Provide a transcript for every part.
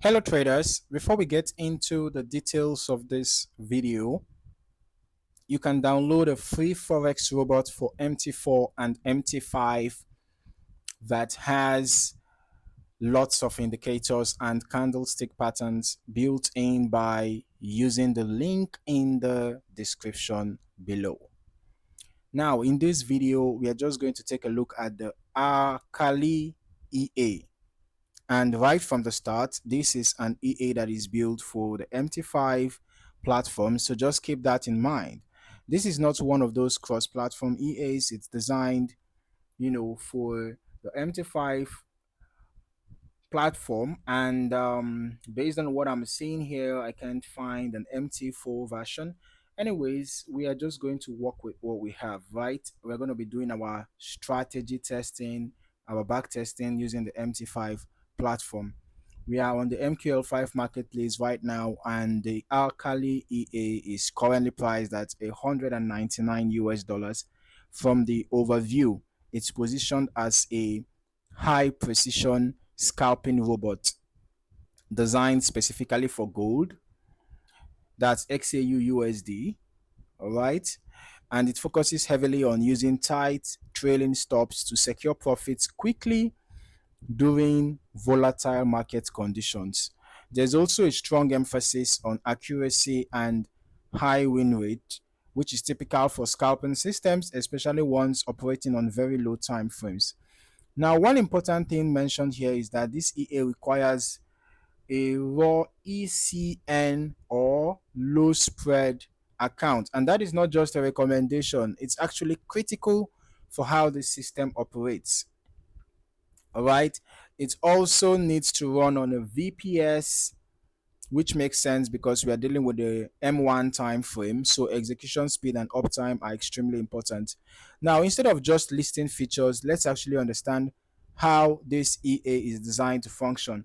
Hello traders, before we get into the details of this video, you can download a free Forex robot for MT4 and MT5 that has lots of indicators and candlestick patterns built in by using the link in the description below. Now, in this video, we are just going to take a look at the Akali EA. And right from the start, this is an EA that is built for the MT5 platform. So just keep that in mind. This is not one of those cross-platform EAs. It's designed, for the MT5 platform. And based on what I'm seeing here, I can't find an MT4 version. Anyways, we are just going to work with what we have, right? We're going to be doing our strategy testing, our back testing using the MT5 platform. We are on the MQL5 marketplace right now, and the Akali EA is currently priced at 199 US dollars. From the overview, it's positioned as a high precision scalping robot designed specifically for gold. That's XAU USD. All right. And it focuses heavily on using tight trailing stops to secure profits quickly during volatile market conditions. There's also a strong emphasis on accuracy and high win rate, which is typical for scalping systems, especially ones operating on very low time frames. Now, one important thing mentioned here is that this EA requires a raw ECN or low spread account. And that is not just a recommendation, it's actually critical for how the system operates. All right. It also needs to run on a VPS, which makes sense because we are dealing with the M1 time frame. So execution speed and uptime are extremely important. Now, instead of just listing features, let's actually understand how this EA is designed to function.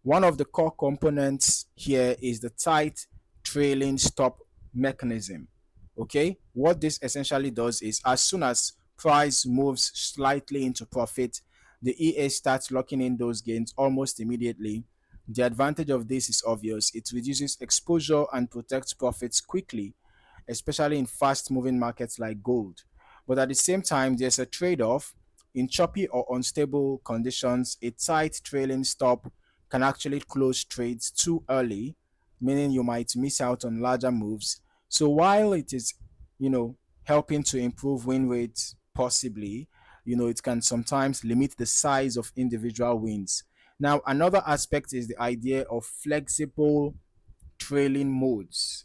One of the core components here is the tight trailing stop mechanism. Okay, what this essentially does is as soon as price moves slightly into profit, the EA starts locking in those gains almost immediately. The advantage of this is obvious. It reduces exposure and protects profits quickly, especially in fast moving markets like gold. But at the same time, there's a trade off. In choppy or unstable conditions, a tight trailing stop can actually close trades too early, meaning you might miss out on larger moves. So while it is, helping to improve win rates, possibly, it can sometimes limit the size of individual wins. Now, another aspect is the idea of flexible trailing modes,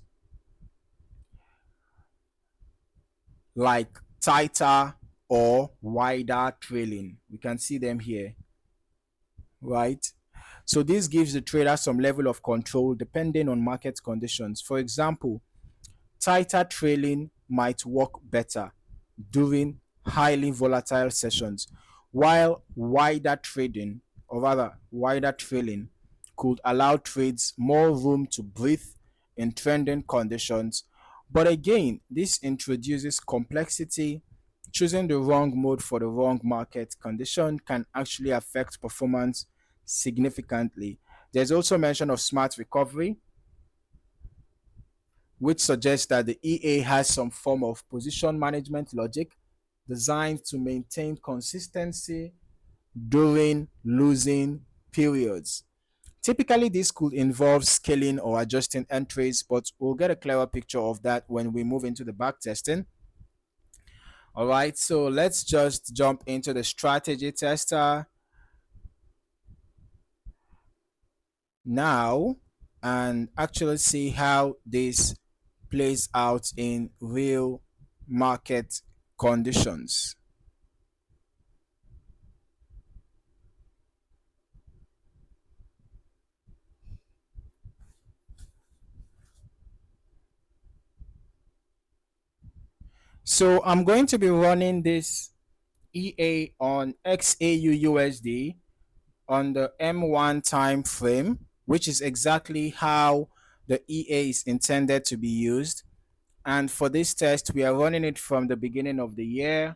like tighter or wider trailing. We can see them here, right? So this gives the trader some level of control depending on market conditions. For example, tighter trailing might work better during highly volatile sessions, while wider trading, or rather wider trailing, could allow trades more room to breathe in trending conditions. But again, this introduces complexity. Choosing the wrong mode for the wrong market condition can actually affect performance significantly. There's also mention of smart recovery, which suggests that the EA has some form of position management logic designed to maintain consistency during losing periods. Typically, this could involve scaling or adjusting entries, but we'll get a clearer picture of that when we move into the back testing. All right, so let's just jump into the strategy tester now and actually see how this plays out in real market conditions. So I'm going to be running this EA on XAU USD on the M1 time frame, which is exactly how the EA is intended to be used. And for this test, we are running it from the beginning of the year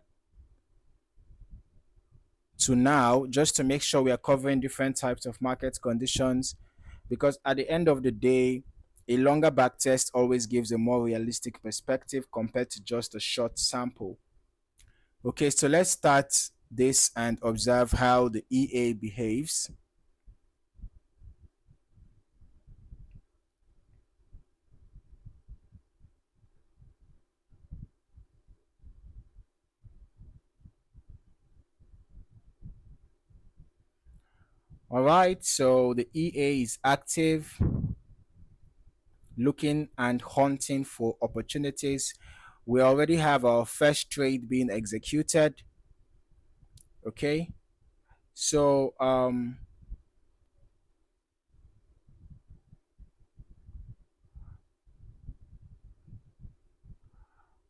to now, just to make sure we are covering different types of market conditions. because at the end of the day, a longer back test always gives a more realistic perspective compared to just a short sample. Okay, so let's start this and observe how the EA behaves. All right, so the EA is active, looking and hunting for opportunities. We already have our first trade being executed. Okay, so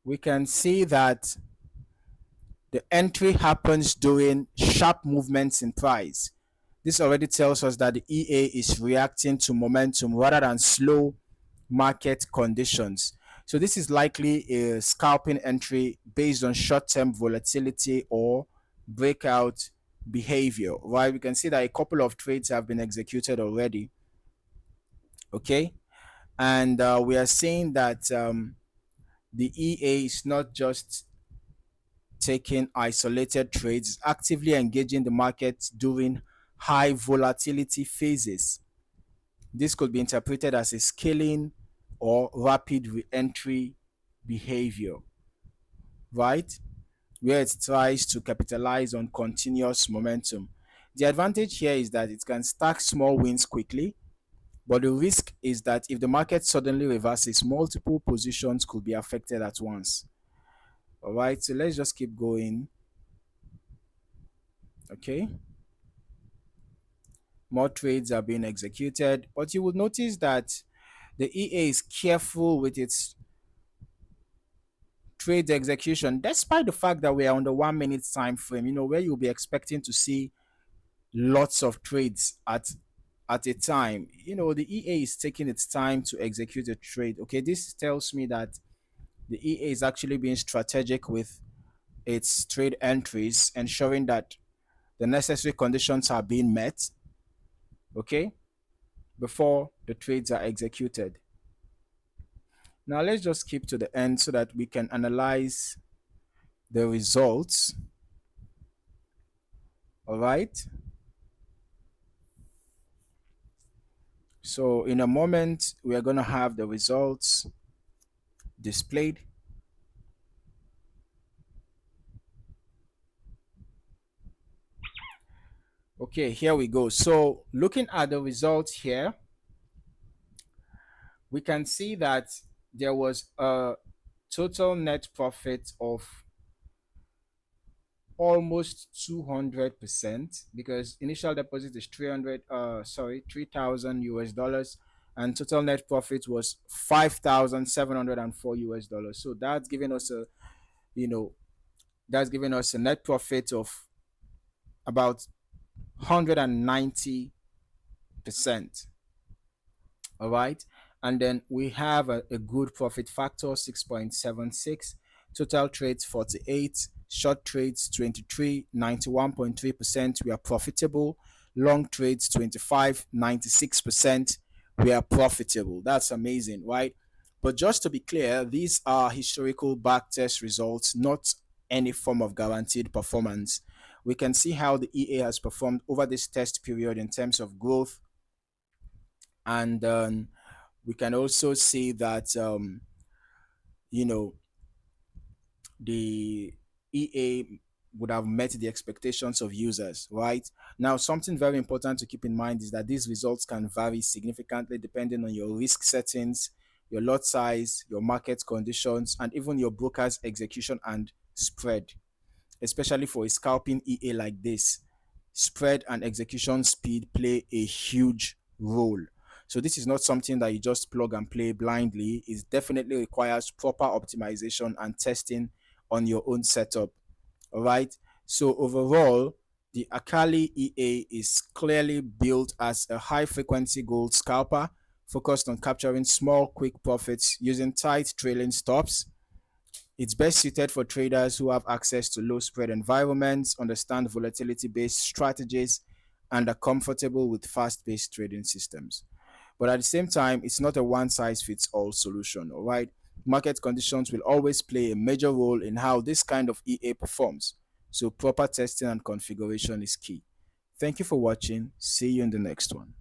we can see that the entry happens during sharp movements in price. This already tells us that the EA is reacting to momentum rather than slow market conditions. So this is likely a scalping entry based on short-term volatility or breakout behavior. Right? We can see that a couple of trades have been executed already. Okay, and we are seeing that the EA is not just taking isolated trades, actively engaging the market during high volatility phases. This could be interpreted as a scaling or rapid re-entry behavior, right? Where it tries to capitalize on continuous momentum. The advantage here is that it can stack small wins quickly, but the risk is that if the market suddenly reverses, multiple positions could be affected at once. All right, so let's just keep going. Okay, more trades are being executed, but you will notice that the EA is careful with its trade execution, despite the fact that we are on the 1 minute time frame, where you'll be expecting to see lots of trades at a time. The EA is taking its time to execute a trade. Okay, this tells me that the EA is actually being strategic with its trade entries, ensuring that the necessary conditions are being met, okay, before the trades are executed. Now let's just skip to the end so that we can analyze the results. All right. So in a moment, we are going to have the results displayed. Okay, here we go. So looking at the results here, we can see that there was a total net profit of almost 200% because initial deposit is 3,000 US dollars, and total net profit was 5,704 US dollars. So that's giving us you know a net profit of about 190%. All right, and then we have a good profit factor 6.76, total trades 48, short trades 23, 91.3%. We are profitable. Long trades 25, 96%. We are profitable. That's amazing, right? But just to be clear, these are historical backtest results, not any form of guaranteed performance. We can see how the EA has performed over this test period in terms of growth, and we can also see that you know the EA would have met the expectations of users. Right now, something very important to keep in mind is that these results can vary significantly depending on your risk settings, your lot size, your market conditions, and even your broker's execution and spread. Especially for a scalping EA like this, spread and execution speed play a huge role. So this is not something that you just plug and play blindly. It definitely requires proper optimization and testing on your own setup. All right. So overall, the Akali EA is clearly built as a high frequency gold scalper focused on capturing small, quick profits using tight trailing stops. It's best suited for traders who have access to low spread environments, understand volatility based strategies, and are comfortable with fast paced trading systems. But at the same time, it's not a one size fits all solution. All right. Market conditions will always play a major role in how this kind of EA performs. So proper testing and configuration is key. Thank you for watching. See you in the next one.